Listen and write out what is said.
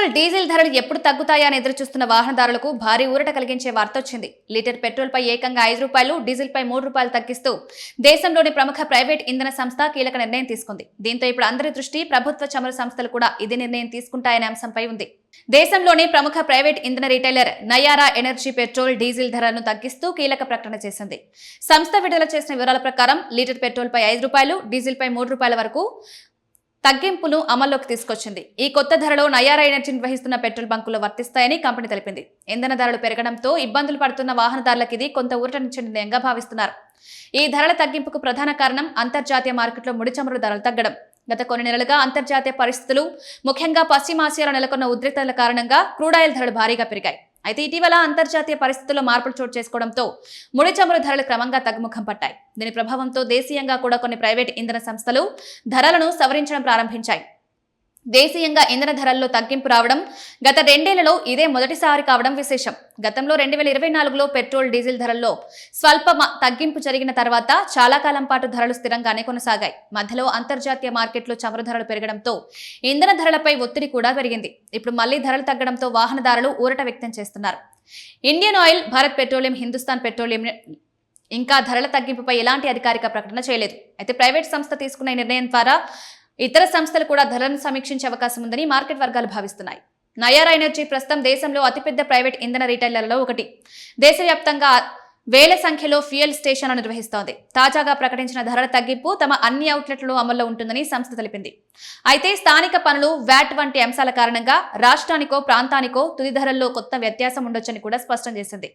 Petrol diesel ధరలు ఎప్పుడు తగ్గుతాయా అని ఎదురుచూస్తున్న వాహనదారులకు భారీ ఊరట కలిగించే వార్త వచ్చింది. లీటర్ పెట్రోల్ పై ఏకంగా ₹5, డీజిల్ పై ₹3 తగ్గిస్తూ దేశంలోని ప్రముఖ ప్రైవేట్ ఇంధన సంస్థ కీలక నిర్ణయం తీసుకుంది. దీంతో ఇప్పుడు అందరి దృష్టి ప్రభుత్వ చమురు సంస్థలు కూడా ఇదే నిర్ణయం తీసుకుంటాయనే అంశంపై ఉంది. దేశంలోని ప్రముఖ ప్రైవేట్ ఇంధన retailer Nayara energy petrol diesel ధరలను తగ్గిస్తూ కీలక ప్రకటన చేసింది. సంస్థ విడుదల చేసిన వివరాల ప్రకారం లీటర్ పెట్రోల్ పై ₹5, డీజిల్ పై ₹3 వరకు తగ్గింపును అమల్లోకి తీసుకొచ్చింది. ఈ కొత్త ధరలో నయారా ఎనర్జీ నిర్వహిస్తున్న పెట్రోల్ బంకుల్లో వర్తిస్తాయని కంపెనీ తెలిపింది. ఇంధన ధరలు పెరగడంతో ఇబ్బందులు పడుతున్న వాహనదారులకు ఇది కొంత ఊరటనిచ్చే నిర్ణయంగా భావిస్తున్నారు. ఈ ధరల తగ్గింపుకు ప్రధాన కారణం అంతర్జాతీయ మార్కెట్లో ముడి చమురు ధరలు తగ్గడం. గత కొన్ని నెలలుగా అంతర్జాతీయ పరిస్థితులు, ముఖ్యంగా పశ్చిమాసియాలో నెలకొన్న ఉద్రిక్తతల కారణంగా క్రూడాయిల్ ధరలు భారీగా పెరిగాయి. అయితే ఇటీవల అంతర్జాతీయ పరిస్థితుల్లో మార్పులు చోటు చేసుకోవడంతో ముడి చమురు ధరలు క్రమంగా తగ్గుముఖం పట్టాయి. దీని ప్రభావంతో దేశీయంగా కూడా కొన్ని ప్రైవేట్ ఇంధన సంస్థలు ధరలను సవరించడం ప్రారంభించాయి. దేశీయంగా ఇంధన ధరల్లో తగ్గింపు రావడం గత 2 ఏళ్లలో ఇదే మొదటిసారి కావడం విశేషం. గతంలో 2024లో పెట్రోల్, డీజిల్ ధరల్లో స్వల్ప తగ్గింపు జరిగిన తర్వాత చాలా కాలం పాటు ధరలు స్థిరంగానే కొనసాగాయి. మధ్యలో అంతర్జాతీయ మార్కెట్లో చమురు ధరలు పెరగడంతో ఇంధన ధరలపై ఒత్తిడి కూడా పెరిగింది. ఇప్పుడు మళ్లీ ధరలు తగ్గడంతో వాహనదారులు ఊరట వ్యక్తం చేస్తున్నారు. Indian oil, Bharat petroleum, Hindustan petroleum ఇంకా ధరల తగ్గింపుపై ఎలాంటి అధికారిక ప్రకటన చేయలేదు. అయితే ప్రైవేట్ సంస్థ తీసుకున్న ఈ నిర్ణయం ద్వారా ఇతర సంస్థలు కూడా ధరలను సమీక్షించే అవకాశం ఉందని మార్కెట్ వర్గాలు భావిస్తున్నాయి. నయారా ఎనర్జీ ప్రస్తుతం దేశంలో అతిపెద్ద ప్రైవేట్ ఇంధన రిటైలర్లలో ఒకటి. దేశవ్యాప్తంగా వేల సంఖ్యలో ఫ్యూయల్ స్టేషన్లు నిర్వహిస్తోంది. తాజాగా ప్రకటించిన ధరల తగ్గింపు తమ అన్ని అవుట్లెట్లలో అమల్లో ఉంటుందని సంస్థ తెలిపింది. అయితే స్థానిక పన్నులు, వ్యాట్ వంటి అంశాల కారణంగా రాష్ట్రానికో ప్రాంతానికో తుది ధరల్లో కొత్త వ్యత్యాసం ఉండొచ్చని కూడా స్పష్టం చేసింది.